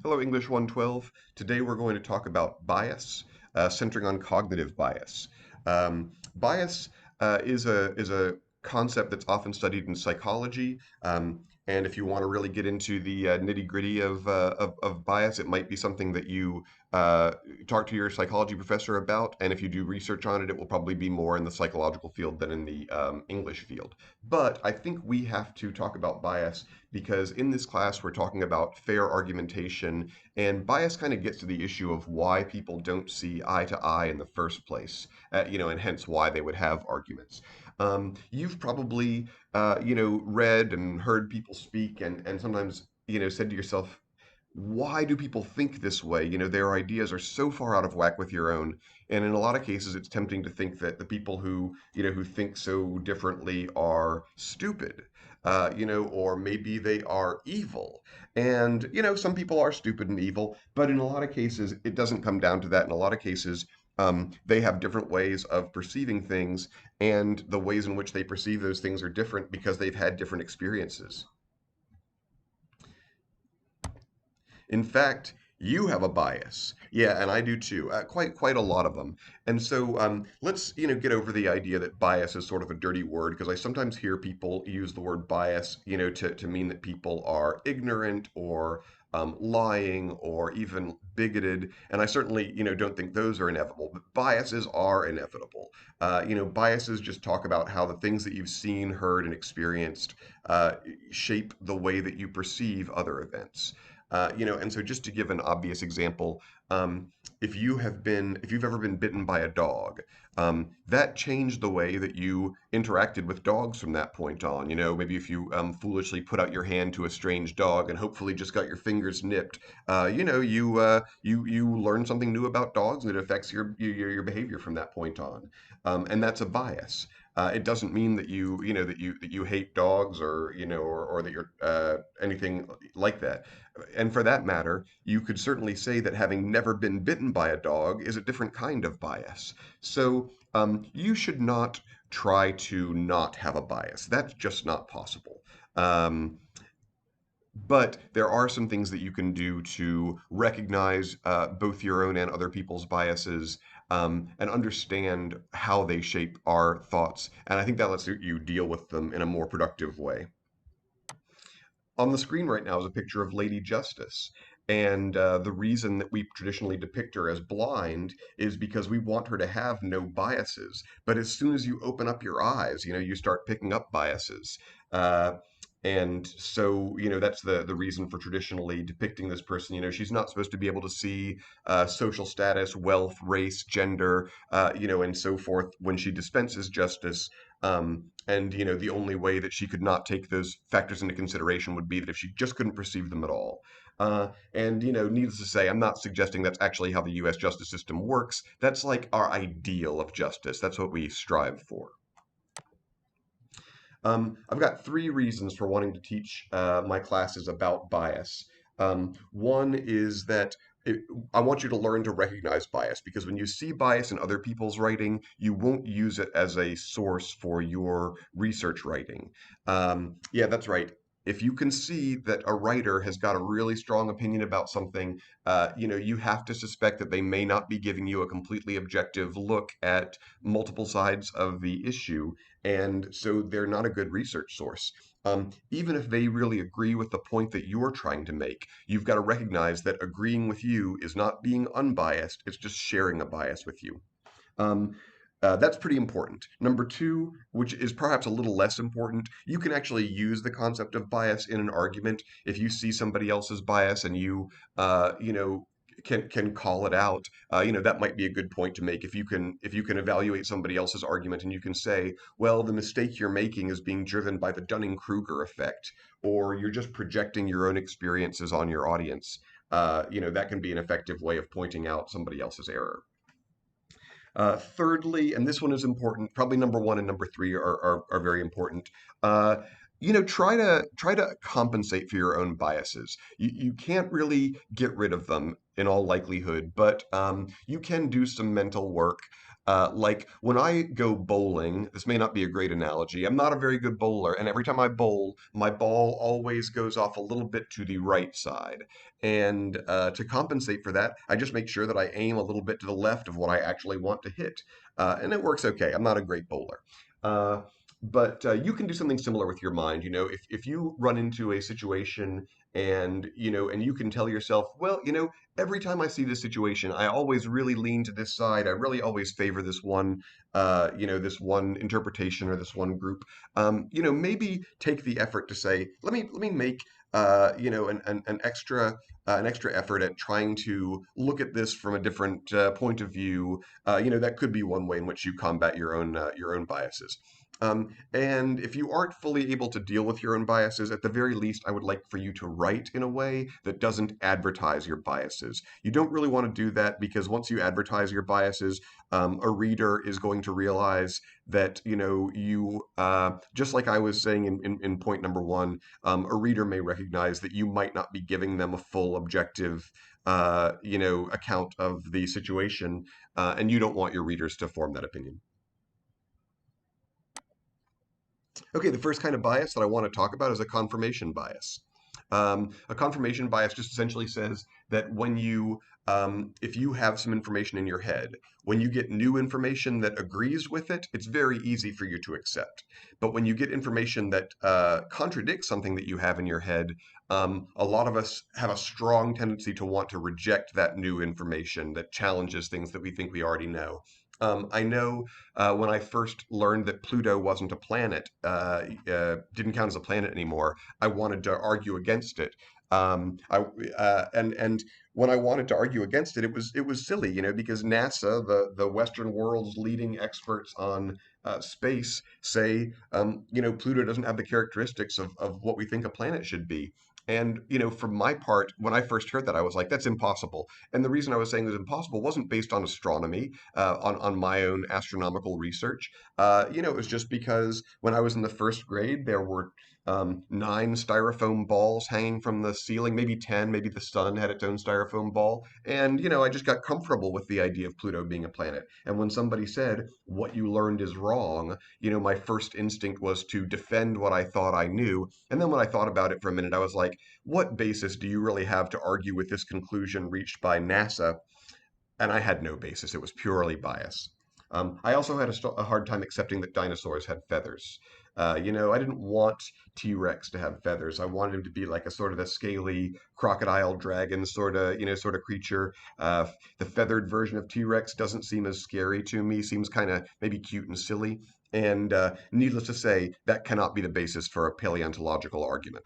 Hello, English 112. Today we're going to talk about bias, centering on cognitive bias. Bias is a concept that's often studied in psychology, and if you want to really get into the nitty-gritty of bias, it might be something that you uh, talk to your psychology professor about. And if you do research on it, it will probably be more in the psychological field than in the English field. But I think we have to talk about bias because in this class we're talking about fair argumentation, and bias kind of gets to the issue of why people don't see eye to eye in the first place, and hence why they would have arguments. You've probably, read and heard people speak, and sometimes, said to yourself, why do people think this way? Their ideas are so far out of whack with your own. And in a lot of cases, it's tempting to think that the people who think so differently are stupid, or maybe they are evil. And, some people are stupid and evil, but in a lot of cases, it doesn't come down to that. In a lot of cases, they have different ways of perceiving things, and the ways in which they perceive those things are different because they've had different experiences. In fact, you have a bias. Yeah, and I do too. Quite a lot of them. And so let's get over the idea that bias is sort of a dirty word because I sometimes hear people use the word bias to mean that people are ignorant or lying or even bigoted. And I certainly don't think those are inevitable. But biases are inevitable. Biases just talk about how the things that you've seen, heard, and experienced uh, shape the way that you perceive other events. And so just to give an obvious example, if you've ever been bitten by a dog, that changed the way that you interacted with dogs from that point on. Maybe if you foolishly put out your hand to a strange dog and hopefully just got your fingers nipped, you learn something new about dogs and it affects your behavior from that point on. And that's a bias. It doesn't mean that you hate dogs or that you're anything like that. And for that matter, you could certainly say that having never been bitten by a dog is a different kind of bias. So you should not try to not have a bias. That's just not possible. Um, but there are some things that you can do to recognize both your own and other people's biases, and understand how they shape our thoughts. And I think that lets you deal with them in a more productive way. On the screen right now is a picture of Lady Justice. And the reason that we traditionally depict her as blind is because we want her to have no biases. But as soon as you open up your eyes, you start picking up biases. Uh, and so, that's the reason for traditionally depicting this person. She's not supposed to be able to see social status, wealth, race, gender, and so forth when she dispenses justice. And the only way that she could not take those factors into consideration would be that if she just couldn't perceive them at all. And needless to say, I'm not suggesting that's actually how the U.S. justice system works. That's like our ideal of justice. That's what we strive for. I've got three reasons for wanting to teach my classes about bias. One is that it, I want you to learn to recognize bias because when you see bias in other people's writing, you won't use it as a source for your research writing. Yeah, that's right. If you can see that a writer has got a really strong opinion about something, you have to suspect that they may not be giving you a completely objective look at multiple sides of the issue, and so they're not a good research source. Even if they really agree with the point that you're trying to make, you've got to recognize that agreeing with you is not being unbiased, it's just sharing a bias with you. Um, that's pretty important. Number two, which is perhaps a little less important, you can actually use the concept of bias in an argument. If you see somebody else's bias and can call it out, that might be a good point to make. If you can evaluate somebody else's argument and you can say, well, the mistake you're making is being driven by the Dunning-Kruger effect, or you're just projecting your own experiences on your audience. That can be an effective way of pointing out somebody else's error. Thirdly, and this one is important, probably number one and number three are very important. Uh, try to compensate for your own biases. You can't really get rid of them in all likelihood, but you can do some mental work. Like when I go bowling, this may not be a great analogy. I'm not a very good bowler, and every time I bowl, my ball always goes off a little bit to the right side. And to compensate for that, I just make sure that I aim a little bit to the left of what I actually want to hit. And it works okay. I'm not a great bowler. Uh, but you can do something similar with your mind. If you run into a situation and, and you can tell yourself, well, every time I see this situation, I always really lean to this side. I really always favor this one interpretation or this one group. Maybe take the effort to say, let me make, an extra effort at trying to look at this from a different point of view. That could be one way in which you combat your own biases. And if you aren't fully able to deal with your own biases, at the very least, I would like for you to write in a way that doesn't advertise your biases. You don't really want to do that because once you advertise your biases, a reader is going to realize that, just like I was saying in point number one, a reader may recognize that you might not be giving them a full objective, account of the situation, and you don't want your readers to form that opinion. Okay, the first kind of bias that I want to talk about is a confirmation bias. A confirmation bias just essentially says that if you have some information in your head, when you get new information that agrees with it, it's very easy for you to accept. But when you get information that contradicts something that you have in your head, a lot of us have a strong tendency to want to reject that new information that challenges things that we think we already know. I know when I first learned that Pluto wasn't a planet, didn't count as a planet anymore, I wanted to argue against it. I and when I wanted to argue against it, it was silly, because NASA, the Western world's leading experts on space, say, Pluto doesn't have the characteristics of what we think a planet should be. And for my part, when I first heard that, I was like, "That's impossible." And the reason I was saying it was impossible wasn't based on astronomy, on my own astronomical research. It was just because when I was in the first grade, there were nine styrofoam balls hanging from the ceiling, maybe 10, maybe the sun had its own styrofoam ball. And, I just got comfortable with the idea of Pluto being a planet. And when somebody said, what you learned is wrong, my first instinct was to defend what I thought I knew. And then when I thought about it for a minute, I was like, what basis do you really have to argue with this conclusion reached by NASA? And I had no basis. It was purely bias. I also had a hard time accepting that dinosaurs had feathers. I didn't want T Rex to have feathers. I wanted him to be like a sort of a scaly crocodile dragon sort of creature. The feathered version of T Rex doesn't seem as scary to me. Seems kind of maybe cute and silly. And needless to say, that cannot be the basis for a paleontological argument.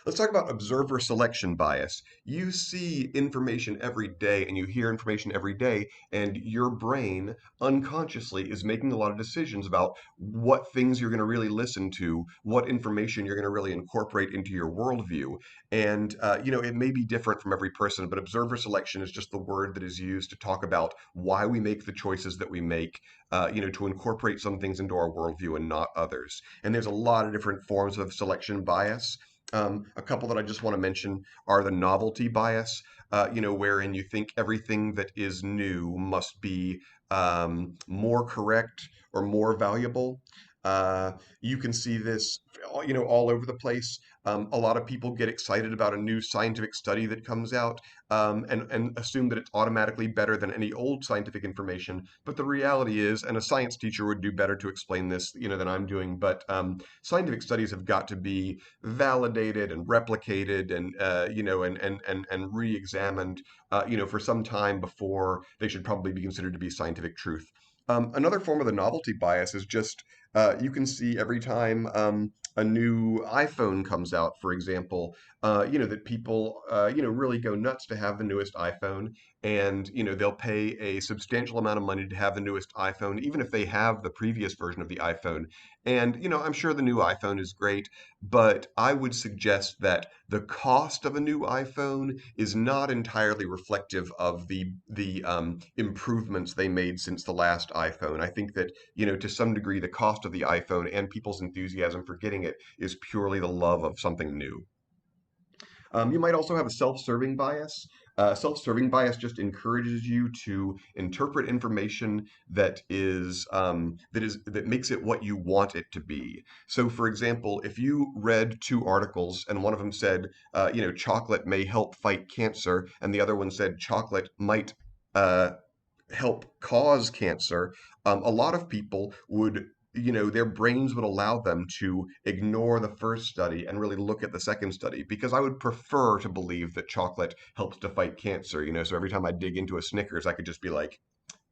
Let's talk about observer selection bias. You see information every day and you hear information every day, and your brain unconsciously is making a lot of decisions about what things you're going to really listen to, what information you're going to really incorporate into your worldview. And, it may be different from every person, but observer selection is just the word that is used to talk about why we make the choices that we make, to incorporate some things into our worldview and not others. And there's a lot of different forms of selection bias. A couple that I just want to mention are the novelty bias, wherein you think everything that is new must be more correct or more valuable. You can see this, all over the place. A lot of people get excited about a new scientific study that comes out, and assume that it's automatically better than any old scientific information. But the reality is, and a science teacher would do better to explain this, than I'm doing. But scientific studies have got to be validated and replicated and re-examined for some time before they should probably be considered to be scientific truth. Another form of the novelty bias is just you can see every time a new iPhone comes out, for example, that people really go nuts to have the newest iPhone, and they'll pay a substantial amount of money to have the newest iPhone, even if they have the previous version of the iPhone. And I'm sure the new iPhone is great, but I would suggest that the cost of a new iPhone is not entirely reflective of the improvements they made since the last iPhone. I think that to some degree, the cost of the iPhone and people's enthusiasm for getting it is purely the love of something new. You might also have a self-serving bias. Self-serving bias just encourages you to interpret information that makes it what you want it to be. So, for example, if you read two articles and one of them said, chocolate may help fight cancer, and the other one said chocolate might uh, help cause cancer, a lot of people would, their brains would allow them to ignore the first study and really look at the second study because I would prefer to believe that chocolate helps to fight cancer. So every time I dig into a Snickers, I could just be like,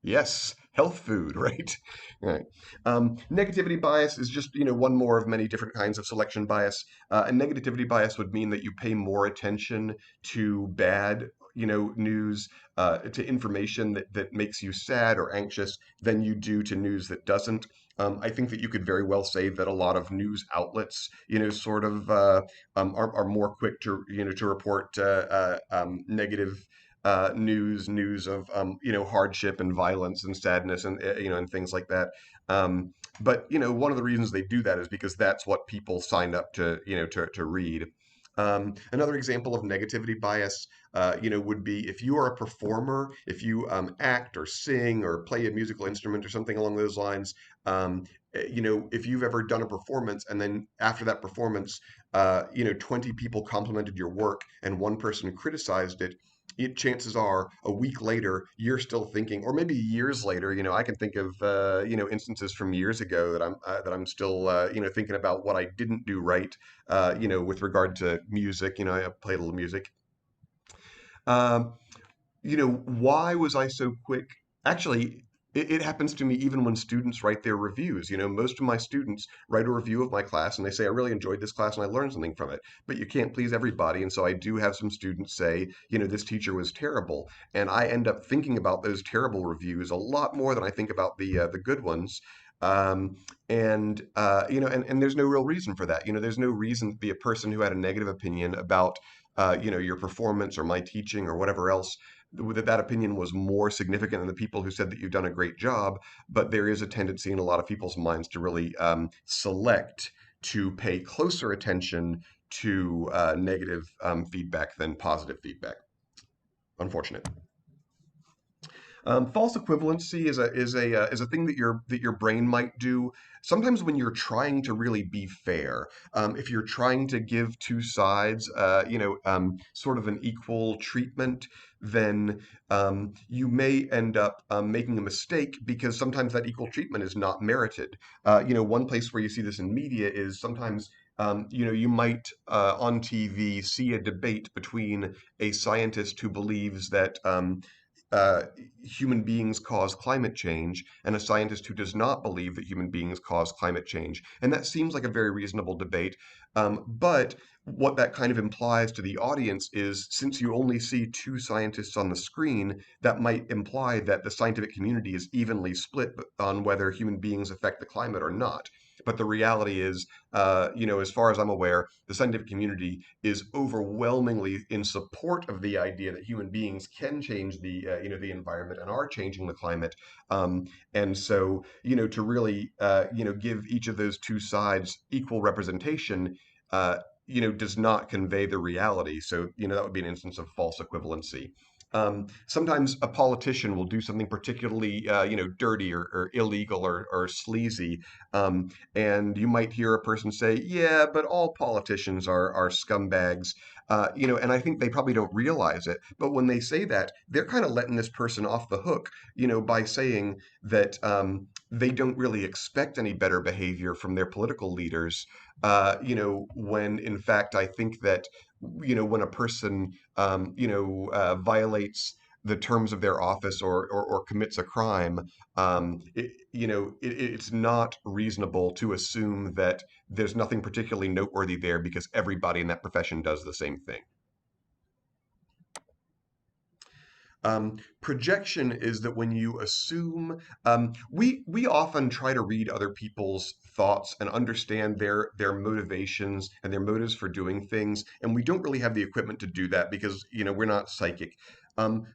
yes, health food, right? Right. Negativity bias is just, one more of many different kinds of selection bias. And negativity bias would mean that you pay more attention to bad, news, to information that makes you sad or anxious than you do to news that doesn't. I think that you could very well say that a lot of news outlets, sort of are more quick to, to report negative news of hardship and violence and sadness and and things like that. But one of the reasons they do that is because that's what people signed up to to read. Another example of negativity bias, would be if you are a performer, if you act or sing or play a musical instrument or something along those lines. Um, if you've ever done a performance and then after that performance, 20 people complimented your work and one person criticized chances are a week later you're still thinking, or maybe years later. I can think of instances from years ago that I'm still thinking about what I didn't do right, with regard to music. I played a little music. um, why was I so quick? Actually, it happens to me even when students write their reviews. Most of my students write a review of my class and they say, I really enjoyed this class and I learned something from it. But you can't please everybody. And so I do have some students say, this teacher was terrible. And I end up thinking about those terrible reviews a lot more than I think about the good ones. Um, and there's no real reason for that. There's no reason to be a person who had a negative opinion about, your performance or my teaching or whatever else, that opinion was more significant than the people who said that you've done a great job. But there is a tendency in a lot of people's minds to really select to pay closer attention to negative feedback than positive feedback. Unfortunate. False equivalency is a thing that your brain might do sometimes when you're trying to really be fair. If you're trying to give two sides, sort of an equal treatment, then you may end up making a mistake because sometimes that equal treatment is not merited. One place where you see this in media is sometimes. You might on TV see a debate between a scientist who believes that uh, human beings cause climate change and a scientist who does not believe that human beings cause climate change. And that seems like a very reasonable debate. But what that kind of implies to the audience is since you only see two scientists on the screen, that might imply that the scientific community is evenly split on whether human beings affect the climate or not. But the reality is, as far as I'm aware, the scientific community is overwhelmingly in support of the idea that human beings can change the environment and are changing the climate. And so, to really, give each of those two sides equal representation, does not convey the reality. So, that would be an instance of false equivalency. Sometimes a politician will do something particularly, dirty or illegal or sleazy, and you might hear a person say, "Yeah, but all politicians are scumbags." And I think they probably don't realize it. But when they say that, they're kind of letting this person off the hook, by saying that they don't really expect any better behavior from their political leaders. When in fact, I think that when a person violates the terms of their office or commits a crime, it's not reasonable to assume that there's nothing particularly noteworthy there because everybody in that profession does the same thing. Projection is that when you assume, we often try to read other people's thoughts and understand their motivations and their motives for doing things, and we don't really have the equipment to do that because we're not psychic.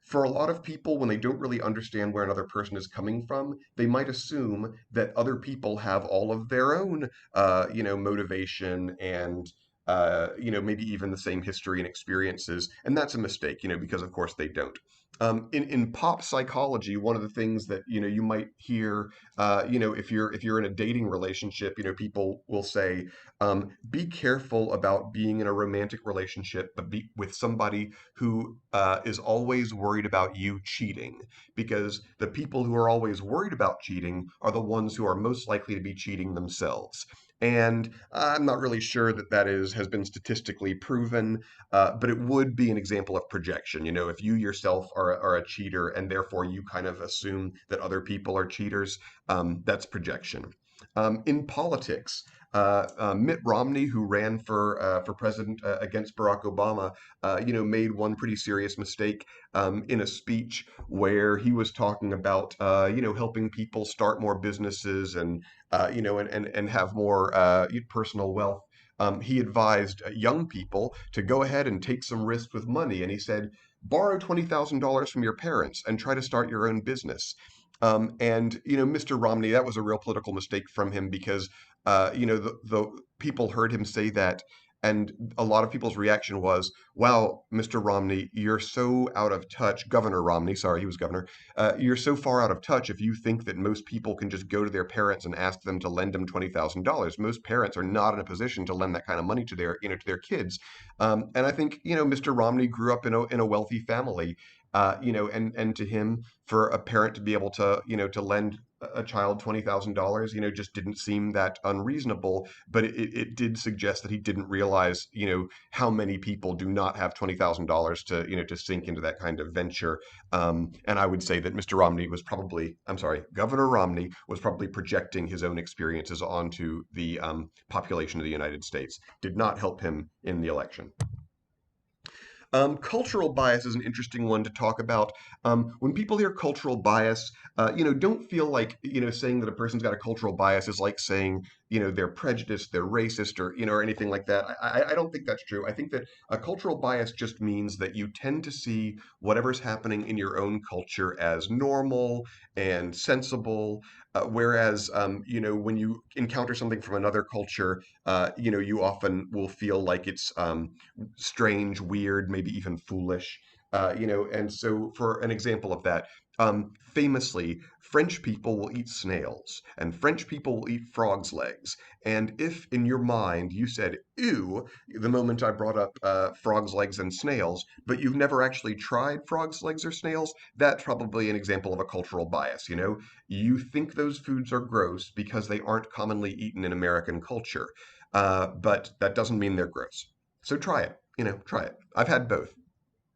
For a lot of people, when they don't really understand where another person is coming from, they might assume that other people have all of their own, motivation maybe even the same history and experiences, and that's a mistake, because of course they don't. In pop psychology, one of the things that you might hear, if you're in a dating relationship, people will say, be careful about being in a romantic relationship, but be with somebody who is always worried about you cheating, because the people who are always worried about cheating are the ones who are most likely to be cheating themselves. And I'm not really sure that has been statistically proven, but it would be an example of projection. If you yourself are a cheater and therefore you kind of assume that other people are cheaters, that's projection. In politics, Mitt Romney, who ran for president against Barack Obama, made one pretty serious mistake in a speech where he was talking about helping people start more businesses and and have more personal wealth. He advised young people to go ahead and take some risk with money, and he said, borrow $20,000 from your parents and try to start your own business. And Mr. Romney, that was a real political mistake from him because the people heard him say that, and a lot of people's reaction was, "Wow, Mr. Romney, you're so out of touch." Governor Romney, sorry, he was governor. You're so far out of touch if you think that most people can just go to their parents and ask them to lend them $20,000. Most parents are not in a position to lend that kind of money to their kids. And I think Mr. Romney grew up in a wealthy family. And to him, for a parent to be able to lend a child $20,000, just didn't seem that unreasonable. But it did suggest that he didn't realize, how many people do not have $20,000 to sink into that kind of venture. And I would say that Governor Romney was probably projecting his own experiences onto the population of the United States. Did not help him in the election. Cultural bias is an interesting one to talk about. When people hear cultural bias, don't feel like, saying that a person's got a cultural bias is like saying, they're prejudiced, they're racist, or anything like that. I don't think that's true. I think that a cultural bias just means that you tend to see whatever's happening in your own culture as normal and sensible. Whereas, when you encounter something from another culture, you often will feel like it's strange, weird, maybe even foolish. And so for an example of that, famously, French people will eat snails, and French people will eat frogs' legs. And if in your mind you said "ew" the moment I brought up frogs' legs and snails, but you've never actually tried frogs' legs or snails, that's probably an example of a cultural bias. You think those foods are gross because they aren't commonly eaten in American culture, but that doesn't mean they're gross. So try it. Try it. I've had both.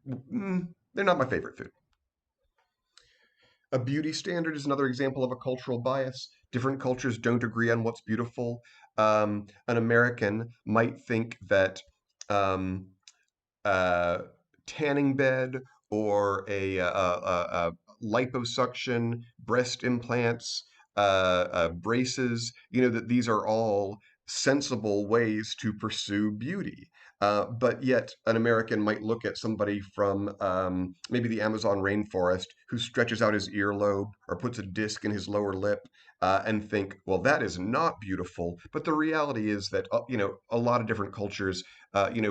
They're not my favorite food. A beauty standard is another example of a cultural bias. Different cultures don't agree on what's beautiful. An American might think that um, uh, tanning bed or a liposuction, breast implants, braces, that these are all sensible ways to pursue beauty. But yet, an American might look at somebody from maybe the Amazon rainforest who stretches out his earlobe or puts a disc in his lower lip and think, well, that is not beautiful. But the reality is that, a lot of different cultures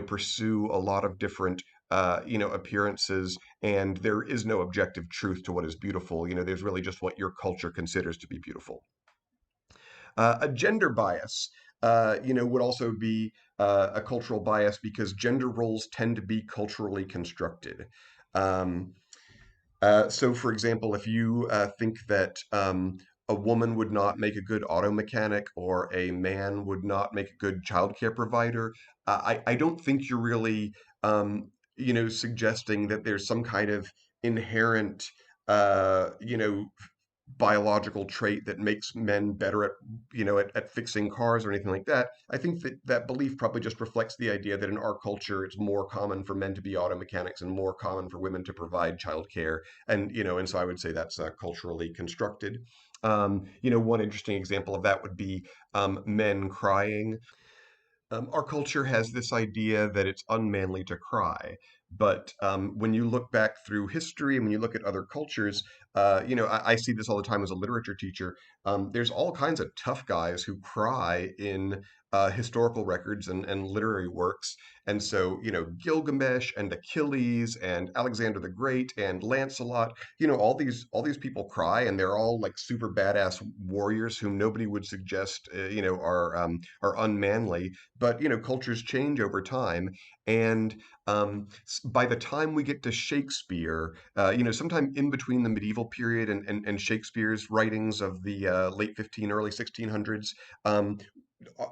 pursue a lot of different appearances, and there is no objective truth to what is beautiful. There's really just what your culture considers to be beautiful. A gender bias, would also be a cultural bias because gender roles tend to be culturally constructed. Um, so, for example, if you think that a woman would not make a good auto mechanic or a man would not make a good childcare provider, I don't think you're really, suggesting that there's some kind of inherent, biological trait that makes men better at fixing cars or anything like that. I think that belief probably just reflects the idea that in our culture it's more common for men to be auto mechanics and more common for women to provide childcare, and so I would say that's culturally constructed. One interesting example of that would be men crying. Our culture has this idea that it's unmanly to cry, But when you look back through history and when you look at other cultures, I see this all the time as a literature teacher. There's all kinds of tough guys who cry in historical records and literary works. And so, Gilgamesh and Achilles and Alexander the Great and Lancelot, all these people cry, and they're all like super badass warriors whom nobody would suggest, are unmanly. But cultures change over time, and by the time we get to Shakespeare, sometime in between the medieval period and Shakespeare's writings of the late 15, early 1600s, um,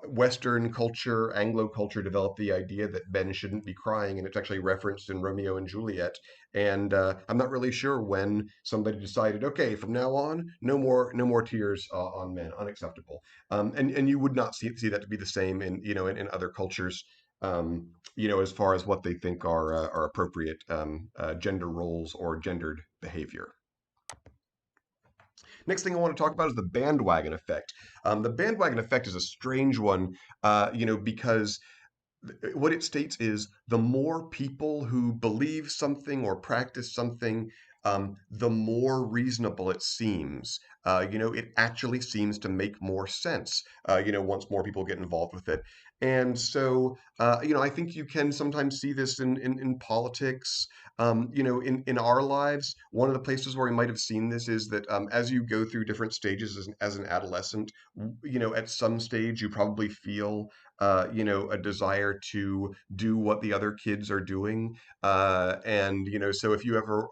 Western culture, Anglo culture developed the idea that men shouldn't be crying, and it's actually referenced in Romeo and Juliet. And I'm not really sure when somebody decided, okay, from now on, no more tears on men, unacceptable. And you would not see that to be the same in other cultures. As far as what they think are appropriate gender roles or gendered behavior. Next thing I want to talk about is the bandwagon effect. The bandwagon effect is a strange one, because what it states is the more people who believe something or practice something, the more reasonable it seems. It actually seems to make more sense, once more people get involved with it. And so, I think you can sometimes see this in politics. In our lives, one of the places where we might have seen this is that as you go through different stages as an adolescent, at some stage you probably feel a desire to do what the other kids are doing. And, so if you ever,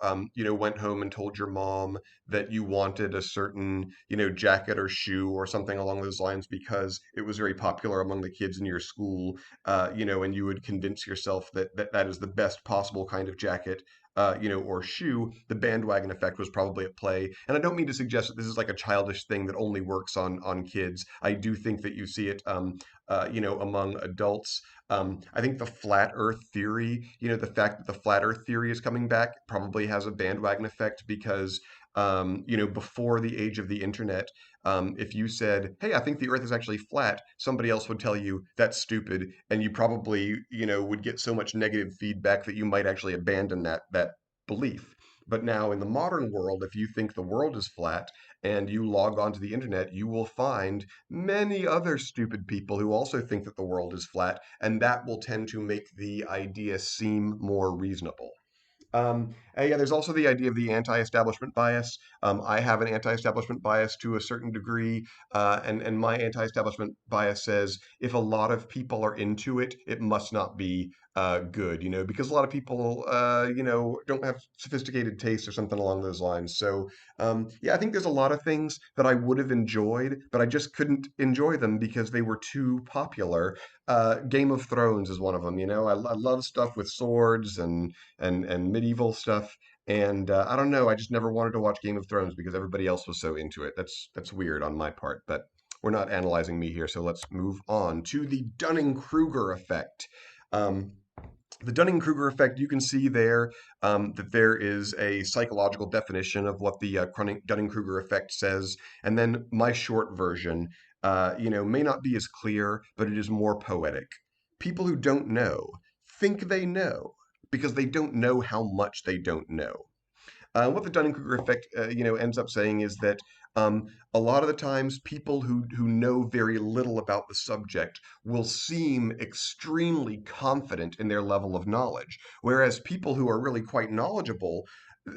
went home and told your mom that you wanted a certain, jacket or shoe or something along those lines because it was very popular among the kids in your school, and you would convince yourself that is the best possible kind of jacket. Or shoe, the bandwagon effect was probably at play. And I don't mean to suggest that this is like a childish thing that only works on kids. I do think that you see it among adults. I think the flat Earth theory, the fact that the flat Earth theory is coming back probably has a bandwagon effect because, before the age of the internet, if you said, "Hey, I think the Earth is actually flat," somebody else would tell you that's stupid, and you probably, would get so much negative feedback that you might actually abandon that belief. But now in the modern world, if you think the world is flat and you log onto the internet, you will find many other stupid people who also think that the world is flat, and that will tend to make the idea seem more reasonable. And yeah, there's also the idea of the anti-establishment bias. I have an anti-establishment bias to a certain degree, and my anti-establishment bias says if a lot of people are into it, it must not be good, because a lot of people, don't have sophisticated taste or something along those lines. So, yeah, I think there's a lot of things that I would have enjoyed, but I just couldn't enjoy them because they were too popular. Game of Thrones is one of them. I love stuff with swords and medieval stuff. And I don't know, I just never wanted to watch Game of Thrones because everybody else was so into it. That's weird on my part, but we're not analyzing me here, so let's move on to the Dunning-Kruger effect. Um, the Dunning-Kruger effect, you can see there that there is a psychological definition of what the Dunning-Kruger effect says, and then my short version, may not be as clear, but it is more poetic. People who don't know think they know because they don't know how much they don't know. What the Dunning-Kruger effect, ends up saying is that a lot of the times people who know very little about the subject will seem extremely confident in their level of knowledge, whereas people who are really quite knowledgeable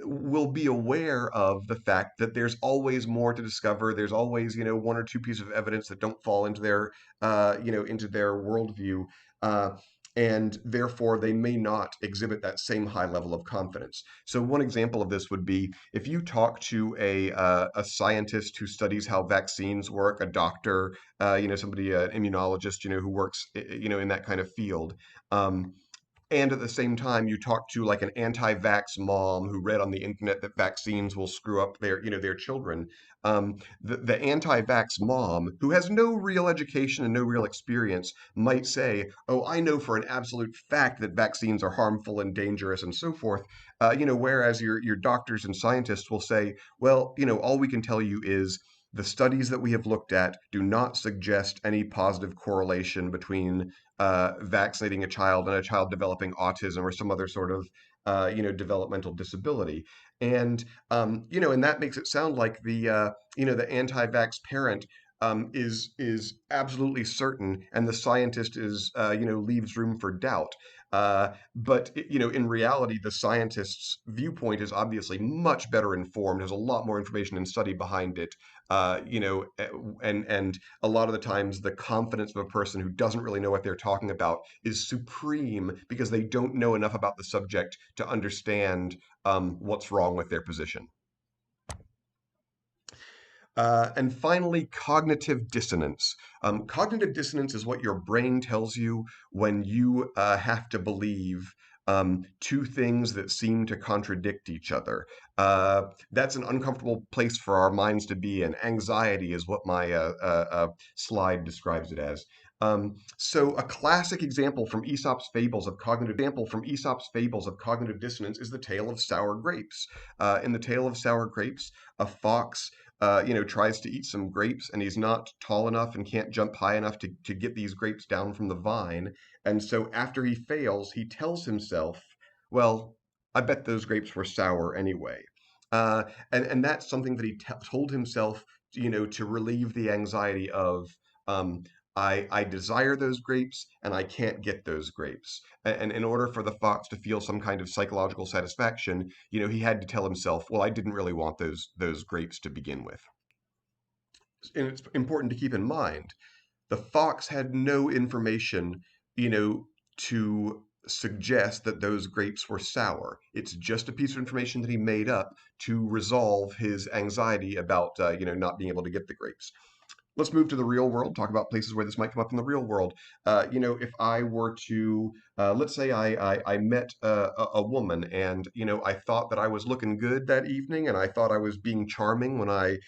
will be aware of the fact that there's always more to discover. There's always, one or two pieces of evidence that don't fall into their worldview. Uh, and therefore, they may not exhibit that same high level of confidence. So, one example of this would be if you talk to a scientist who studies how vaccines work, a doctor, somebody, an immunologist, who works, in that kind of field. Um, and at the same time you talk to like an anti-vax mom who read on the internet that vaccines will screw up their children. The anti-vax mom who has no real education and no real experience might say, oh, I know for an absolute fact that vaccines are harmful and dangerous and so forth. Whereas your doctors and scientists will say, well, all we can tell you is the studies that we have looked at do not suggest any positive correlation between vaccinating a child and a child developing autism or some other sort of developmental disability. And and that makes it sound like the anti-vax parent is absolutely certain, and the scientist is leaves room for doubt. But in reality, the scientist's viewpoint is obviously much better informed, has a lot more information and study behind it. And a lot of the times, the confidence of a person who doesn't really know what they're talking about is supreme because they don't know enough about the subject to understand what's wrong with their position. And finally, cognitive dissonance. Cognitive dissonance is what your brain tells you when you have to believe two things that seem to contradict each other. That's an uncomfortable place for our minds to be in. Anxiety is what my slide describes it as. So a classic example from Aesop's fables of cognitive dissonance is the tale of sour grapes. In the tale of sour grapes, a fox tries to eat some grapes and he's not tall enough and can't jump high enough to get these grapes down from the vine. And so after he fails, he tells himself, well, I bet those grapes were sour anyway. Uh, and that's something that he told himself, to relieve the anxiety of, um, I desire those grapes and I can't get those grapes. And in order for the fox to feel some kind of psychological satisfaction, he had to tell himself, well, I didn't really want those grapes to begin with. And it's important to keep in mind, the fox had no information, to suggest that those grapes were sour. It's just a piece of information that he made up to resolve his anxiety about, not being able to get the grapes. Let's move to the real world, talk about places where this might come up in the real world. If I were to, let's say I met a woman and, I thought that I was looking good that evening and I thought I was being charming when I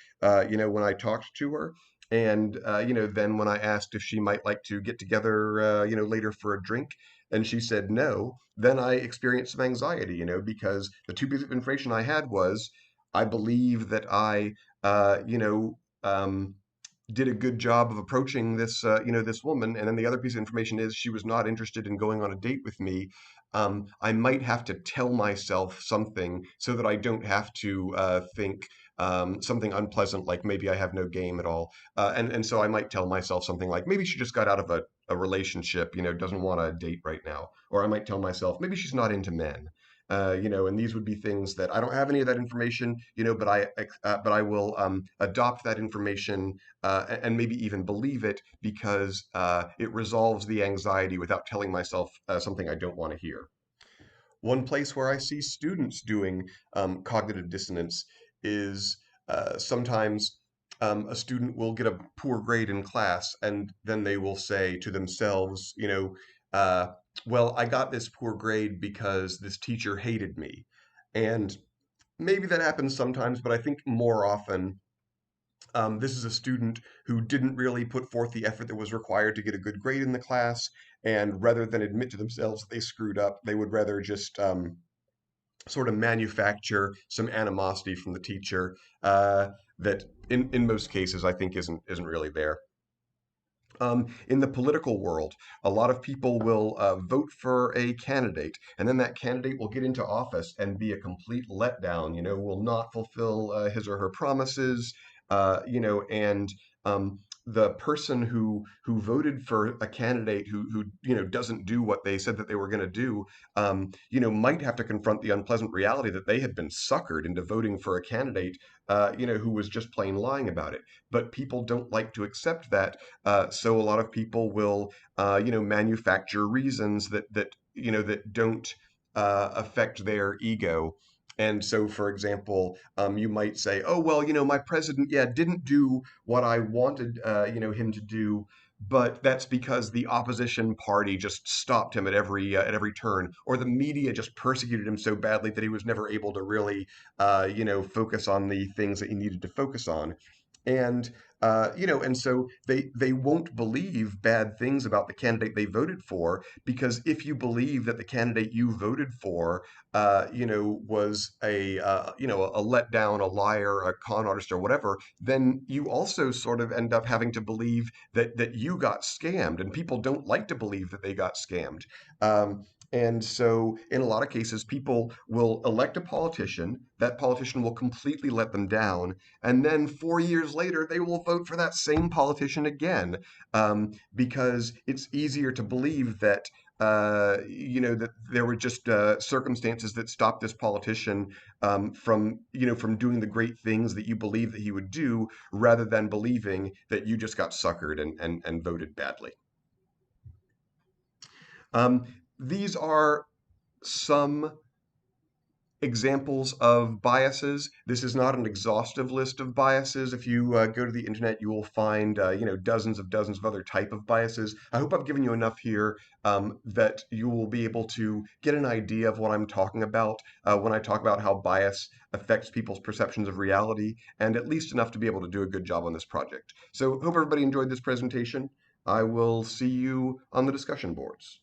talked to her. And, then when I asked if she might like to get together, later for a drink, and she said no, then I experienced some anxiety, because the two pieces of information I had was I believe that I, did a good job of approaching this woman, and then the other piece of information is she was not interested in going on a date with me. I might have to tell myself something so that I don't have to think something unpleasant, like maybe I have no game at all. And so I might tell myself something like maybe she just got out of a relationship, doesn't want a date right now. Or I might tell myself maybe she's not into men. And these would be things that I don't have any of that information, but I will adopt that information and maybe even believe it because it resolves the anxiety without telling myself something I don't want to hear. One place where I see students doing cognitive dissonance is sometimes a student will get a poor grade in class, and then they will say to themselves, uh, well, I got this poor grade because this teacher hated me. And maybe that happens sometimes, but I think more often this is a student who didn't really put forth the effort that was required to get a good grade in the class, and rather than admit to themselves that they screwed up, they would rather just sort of manufacture some animosity from the teacher that, in most cases, I think isn't really there. In the political world, a lot of people will vote for a candidate, and then that candidate will get into office and be a complete letdown. Will not fulfill his or her promises. And the person who voted for a candidate who doesn't do what they said that they were going to do, might have to confront the unpleasant reality that they had been suckered into voting for a candidate, who was just plain lying about it. But people don't like to accept that, so a lot of people will, manufacture reasons that don't affect their ego. And so, for example, you might say, "Oh well, my president, yeah, didn't do what I wanted, him to do." But that's because the opposition party just stopped him at every turn, or the media just persecuted him so badly that he was never able to really, focus on the things that he needed to focus on. And and so they won't believe bad things about the candidate they voted for, because if you believe that the candidate you voted for, was a letdown, a liar, a con artist, or whatever, then you also sort of end up having to believe that you got scammed, and people don't like to believe that they got scammed. Um, and so, in a lot of cases, people will elect a politician. That politician will completely let them down, and then 4 years later, they will vote for that same politician again, because it's easier to believe that that there were just circumstances that stopped this politician from doing the great things that you believe that he would do, rather than believing that you just got suckered and voted badly. Um, these are some examples of biases. This is not an exhaustive list of biases. If you go to the internet, you will find dozens of other type of biases. I hope I've given you enough here that you will be able to get an idea of what I'm talking about when I talk about how bias affects people's perceptions of reality, and at least enough to be able to do a good job on this project. So hope everybody enjoyed this presentation. I will see you on the discussion boards.